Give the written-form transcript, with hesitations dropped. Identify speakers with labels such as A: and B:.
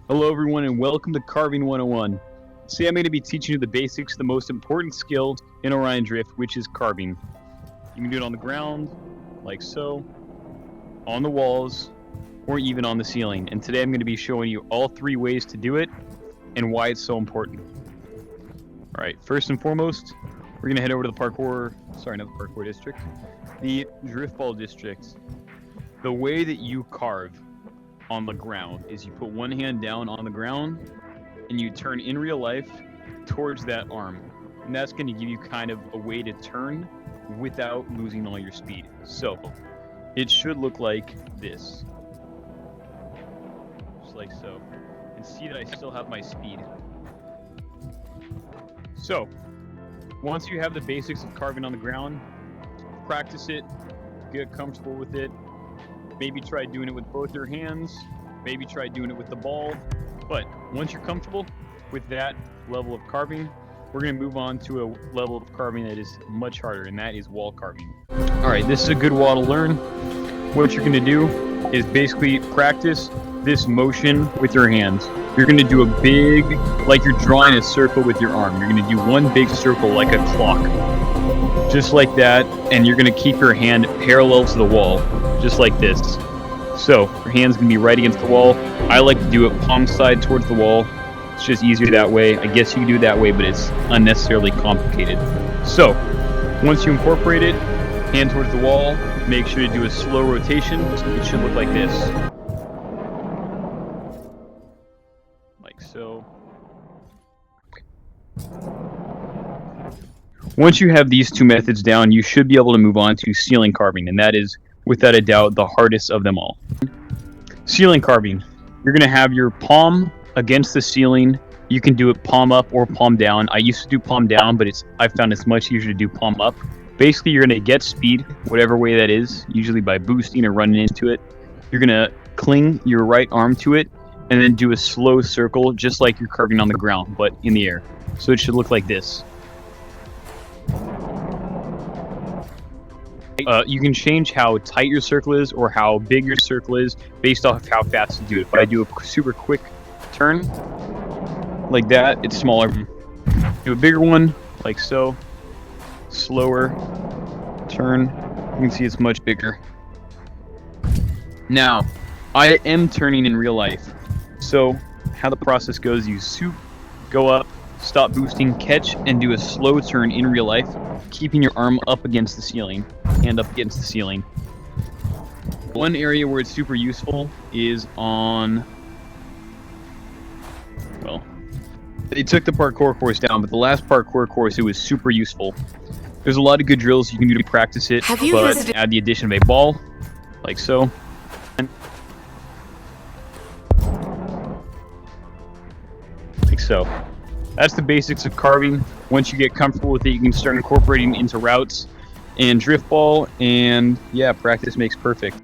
A: Hello everyone and welcome to Carving 101. Today I'm going to be teaching you the basics, the most important skill in Orion Drift, which is carving. You can do it on the ground, like so, on the walls, or even on the ceiling. And today I'm going to be showing you all three ways to do it and why it's so important. Alright, first and foremost, we're going to head over to the the drift ball district. The way that you carve on the ground is you put one hand down on the ground and you turn in real life towards that arm, and that's going to give you kind of a way to turn without losing all your speed. So it should look like this, just like so, and see that I still have my speed. So once you have the basics of carving on the ground, practice it, get comfortable with it. Maybe try doing it with both your hands, maybe try doing it with the ball. But once you're comfortable with that level of carving, we're going to move on to a level of carving that is much harder, and that is wall carving. Alright, this is a good wall to learn. What you're going to do is basically practice this motion with your hands. You're going to do a big, like you're drawing a circle with your arm. You're going to do one big circle like a clock, just like that, and you're going to keep your hand parallel to the wall, just like this. So your hand's going to be right against the wall. I like to do it palm side towards the wall. It's just easier that way. I guess you can do it that way, but it's unnecessarily complicated. So once you incorporate it, hand towards the wall, make sure to do a slow rotation. It should look like this. Like so. Once you have these two methods down, you should be able to move on to ceiling carving, and that is, without a doubt, the hardest of them all. Ceiling carving. You're going to have your palm against the ceiling. You can do it palm up or palm down. I used to do palm down, but I found it's much easier to do palm up. Basically, you're going to get speed, whatever way that is, usually by boosting or running into it. You're going to cling your right arm to it, and then do a slow circle, just like you're carving on the ground, but in the air. So it should look like this. You can change how tight your circle is or how big your circle is based off of how fast you do it. If I do a super quick turn like that, it's smaller. Do a bigger one like so, slower turn, you can see it's much bigger. Now I am turning in real life, so how the process goes, you go up, stop boosting, catch, and do a slow turn in real life, keeping your arm up against the ceiling, hand up against the ceiling. One area where it's super useful is on, well, they took the parkour course down, but the last parkour course, it was super useful. There's a lot of good drills you can do to practice it, but add the addition of a ball, like so. Like so. That's the basics of carving. Once you get comfortable with it, you can start incorporating into routes and drift ball, and yeah, practice makes perfect.